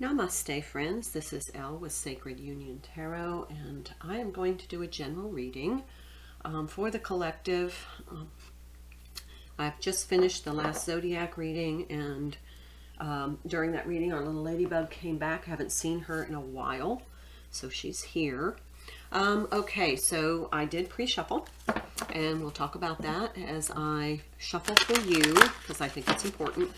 Namaste, friends. This is Elle with Sacred Union Tarot, and I am going to do a general reading for the collective. I've just finished the last zodiac reading, and during that reading, our little ladybug came back. I haven't seen her in a while, so she's here. Okay, so I did pre-shuffle, and we'll talk about that as I shuffle for you, because I think it's important.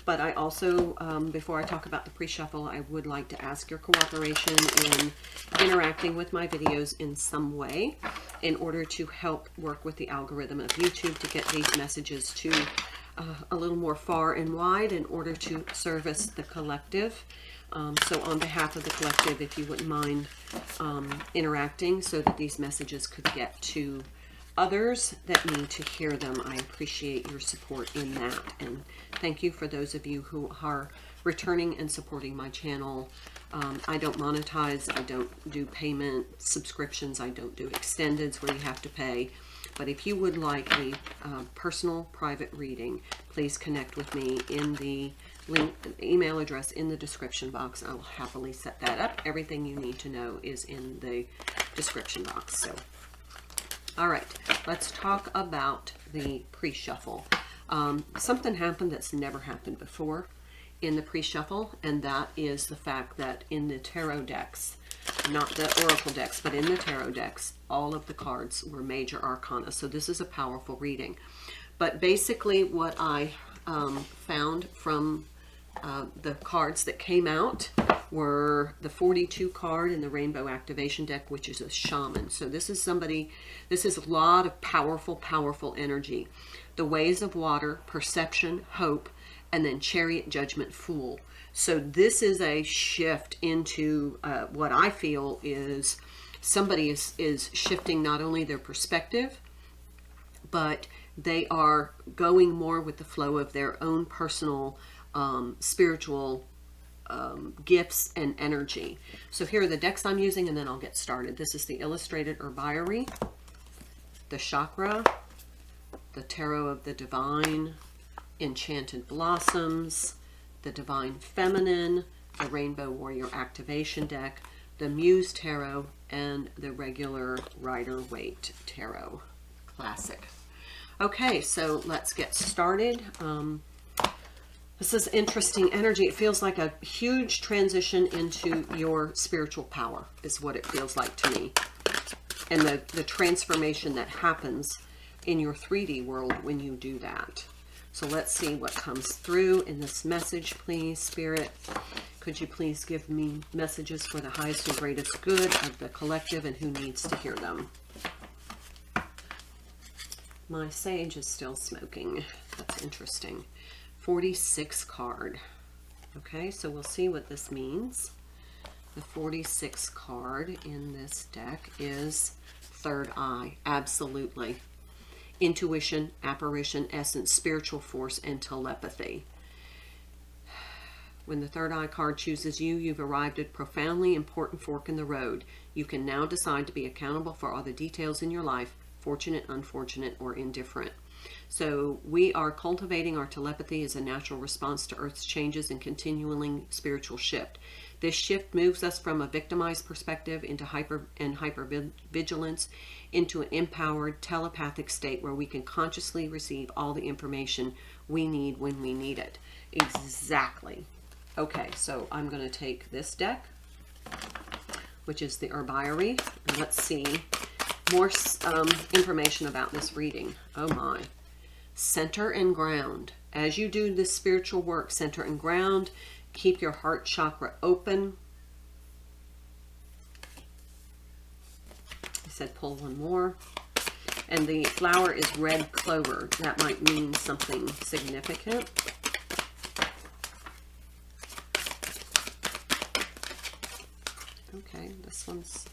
But I also, before I talk about the pre-shuffle, I would like to ask your cooperation in interacting with my videos in some way in order to help work with the algorithm of YouTube to get these messages to a little more far and wide in order to service the collective. So on behalf of the collective, if you wouldn't mind interacting so that these messages could get to others that need to hear them, I appreciate your support in that. And thank you for those of you who are returning and supporting my channel. I don't monetize, I don't do payment subscriptions, I don't do extendeds where you have to pay. But if you would like a personal private reading, please connect with me in the link, email address in the description box. I will happily set that up. Everything you need to know is in the description box. So, all right, let's talk about the pre-shuffle. Something happened that's never happened before in the pre-shuffle, and that is the fact that in the tarot decks, not the oracle decks, but in the tarot decks, all of the cards were major arcana. So this is a powerful reading. But basically what I found from the cards that came out were the 42 card in the Rainbow Activation deck, which is a shaman. So this is somebody, this is a lot of powerful, powerful energy. The ways of water, perception, hope, and then chariot, judgment, fool. So this is a shift into what I feel is somebody is shifting not only their perspective, but they are going more with the flow of their own personal spiritual gifts and energy. So here are the decks I'm using, and then I'll get started. This is the Illustrated Herbiary, the Chakra, the Tarot of the Divine, Enchanted Blossoms, the Divine Feminine, the Rainbow Warrior Activation deck, the Muse Tarot, and the regular Rider-Waite Tarot Classic. Okay, so let's get started. This is interesting energy. It feels like a huge transition into your spiritual power is what it feels like to me. And the transformation that happens in your 3D world when you do that. So let's see what comes through in this message, please, Spirit. Could you please give me messages for the highest and greatest good of the collective and who needs to hear them? My sage is still smoking. That's interesting. 46 card. Okay, so we'll see what this means. The 46 card in this deck is third eye. Absolutely. Intuition, apparition, essence, spiritual force, and telepathy. When the third eye card chooses you, you've arrived at a profoundly important fork in the road. You can now decide to be accountable for all the details in your life, fortunate, unfortunate, or indifferent. So we are cultivating our telepathy as a natural response to Earth's changes and continuing spiritual shift. This shift moves us from a victimized perspective into hypervigilance, into an empowered telepathic state where we can consciously receive all the information we need when we need it. Exactly. Okay, so I'm going to take this deck, which is the Herbiary. And let's see more information about this reading. Oh my. Center and ground. As you do this spiritual work, center and ground. Keep your heart chakra open. I said pull one more. And the flower is red clover. That might mean something significant. Okay, this one's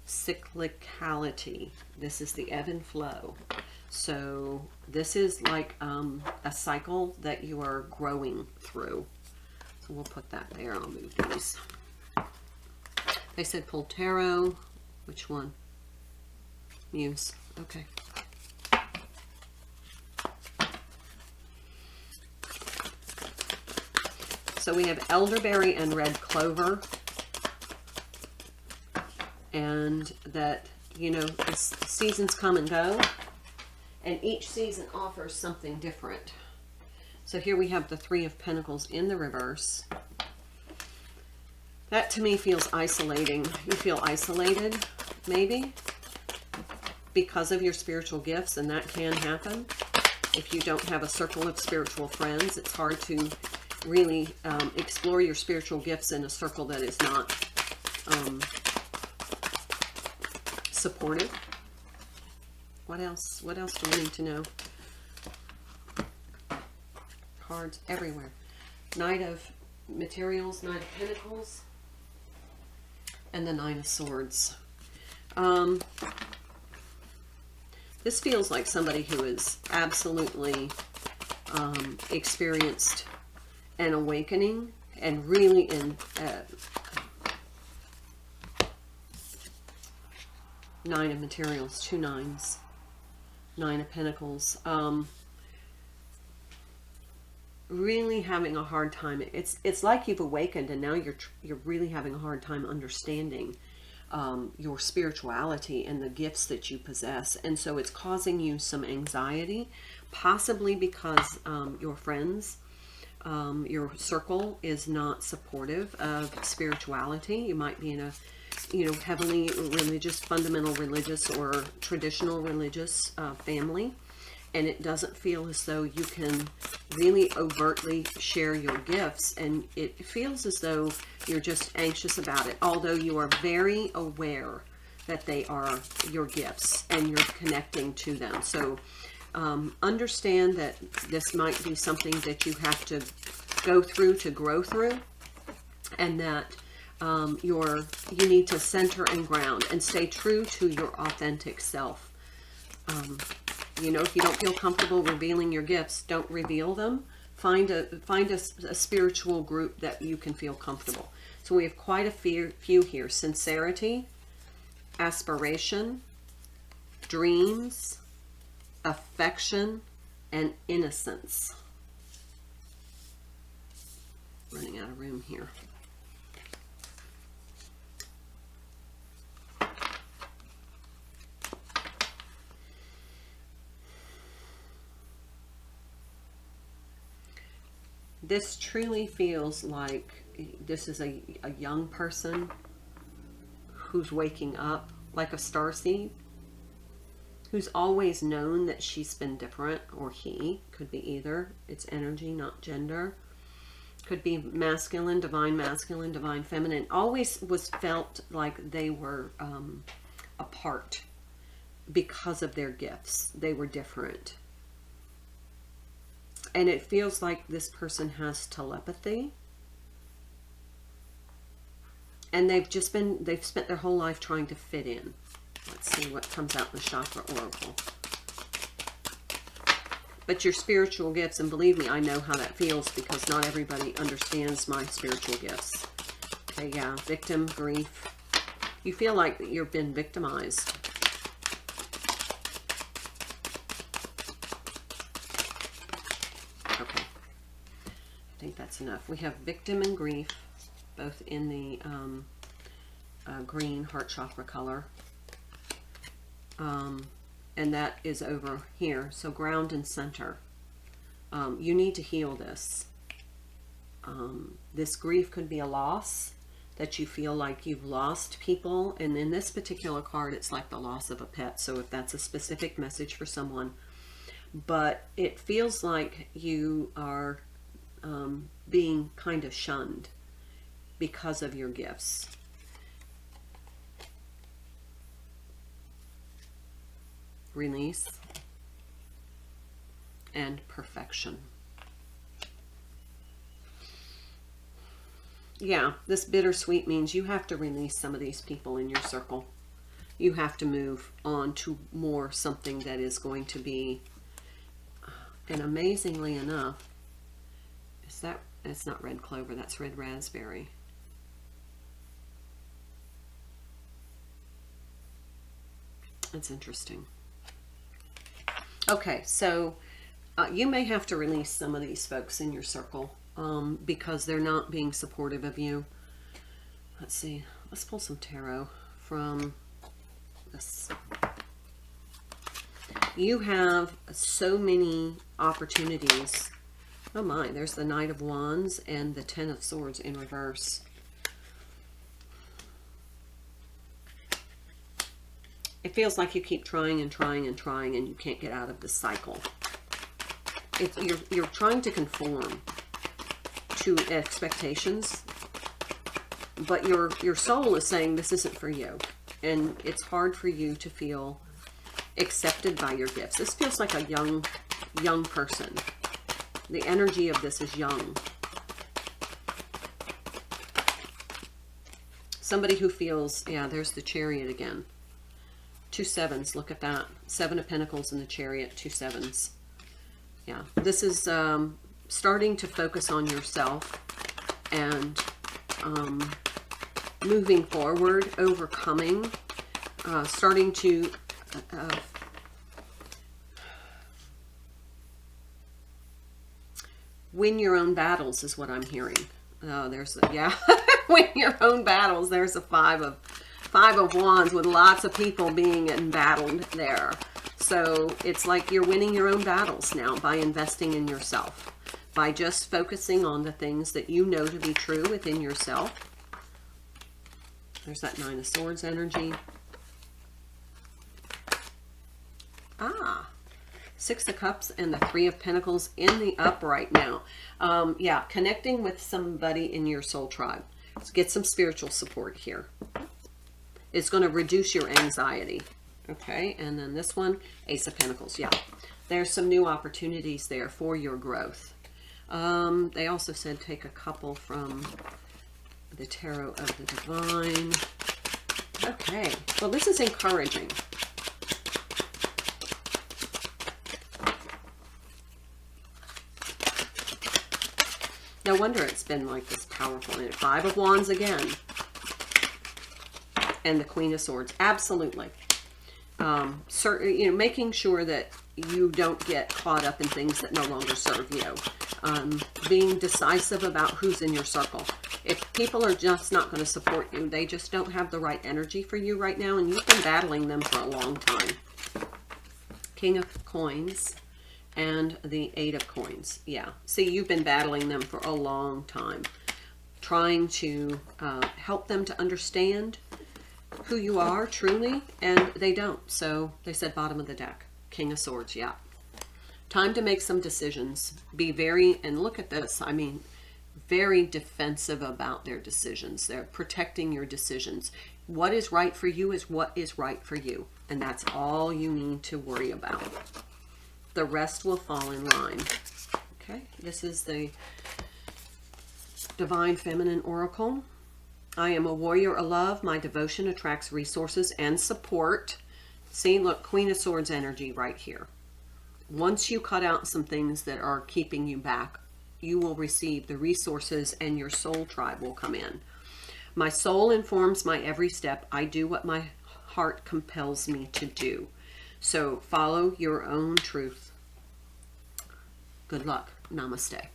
cyclicality. This is the ebb and flow. So this is like a cycle that you are growing through. So we'll put that there. I'll move these. They said pull tarot. Which one? Muse. Okay. So we have elderberry and red clover. And that, you know, seasons come and go. And each season offers something different. So here we have the Three of Pentacles in the reverse. That to me feels isolating. You feel isolated, maybe, because of your spiritual gifts, and that can happen. If you don't have a circle of spiritual friends, it's hard to really explore your spiritual gifts in a circle that is not supportive. What else? What else do we need to know? Cards everywhere. Knight of Materials, Knight of Pentacles, and the Nine of Swords. This feels like somebody who has absolutely experienced an awakening and really in Nine of Materials, 2 nines, Nine of Pentacles. Really having a hard time. It's like you've awakened, and now you're really having a hard time understanding your spirituality and the gifts that you possess, and so it's causing you some anxiety, possibly because your friends, your circle is not supportive of spirituality. You might be in a, you know, heavily religious, fundamental religious or traditional religious family, and it doesn't feel as though you can really overtly share your gifts, and it feels as though you're just anxious about it, although you are very aware that they are your gifts and you're connecting to them. So understand that this might be something that you have to go through to grow through, and that you need to center and ground and stay true to your authentic self. You know, if you don't feel comfortable revealing your gifts, don't reveal them. Find a spiritual group that you can feel comfortable. So we have quite a few here. Sincerity, aspiration, dreams, affection, and innocence. Running out of room here. This truly feels like this is a young person who's waking up, like a starseed, who's always known that she's been different, or he, could be either. It's energy, not gender. Could be masculine, divine feminine. Always was felt like they were apart because of their gifts. They were different. And it feels like this person has telepathy. And they've spent their whole life trying to fit in. Let's see what comes out in the Chakra Oracle. But your spiritual gifts, and believe me, I know how that feels because not everybody understands my spiritual gifts. Okay, yeah, victim, grief. You feel like you've been victimized. I think that's enough. We have victim and grief, both in the green heart chakra color. And that is over here. So ground and center. You need to heal this. This grief could be a loss, that you feel like you've lost people. And in this particular card, it's like the loss of a pet. So if that's a specific message for someone. But it feels like you are being kind of shunned because of your gifts. Release and perfection. Yeah, this bittersweet means you have to release some of these people in your circle. You have to move on to more something that is going to be, and amazingly enough, it's not red clover, that's red raspberry. That's interesting. Okay, so you may have to release some of these folks in your circle because they're not being supportive of you. Let's see. Let's pull some tarot from this. You have so many opportunities. Oh my, there's the Knight of Wands and the Ten of Swords in reverse. It feels like you keep trying and trying and trying and you can't get out of this cycle. You're trying to conform to expectations, but your soul is saying this isn't for you. And it's hard for you to feel accepted by your gifts. This feels like a young person. The energy of this is young. Somebody who feels, yeah, there's the Chariot again. 2 sevens, look at that. 7 of Pentacles in the Chariot, 2 sevens. Yeah, this is starting to focus on yourself and moving forward, overcoming, starting to win your own battles is what I'm hearing. Oh, there's a, yeah, win your own battles. There's a five of Wands with lots of people being embattled there. So it's like you're winning your own battles now by investing in yourself, by just focusing on the things that you know to be true within yourself. There's that 9 of Swords energy. Ah, 6 of Cups and the 3 of Pentacles in the upright now. Yeah, connecting with somebody in your soul tribe. Let's get some spiritual support here. It's going to reduce your anxiety. Okay, and then this one, Ace of Pentacles. Yeah, there's some new opportunities there for your growth. They also said take a couple from the Tarot of the Divine. Okay, well, this is encouraging. No wonder it's been like this powerful. And 5 of Wands again. And the Queen of Swords. Absolutely. Making sure that you don't get caught up in things that no longer serve you. Being decisive about who's in your circle. If people are just not going to support you, they just don't have the right energy for you right now, and you've been battling them for a long time. King of Coins and the 8 of Coins. Yeah. See, you've been battling them for a long time. Trying to help them to understand who you are truly, and they don't. So they said bottom of the deck. King of Swords, yeah. Time to make some decisions. Be very, and look at this, I mean, very defensive about their decisions. They're protecting your decisions. What is right for you is what is right for you. And that's all you need to worry about. The rest will fall in line. Okay, this is the Divine Feminine Oracle. I am a warrior of love. My devotion attracts resources and support. See, look, Queen of Swords energy right here. Once you cut out some things that are keeping you back, you will receive the resources and your soul tribe will come in. My soul informs my every step. I do what my heart compels me to do. So follow your own truth. Good luck. Namaste.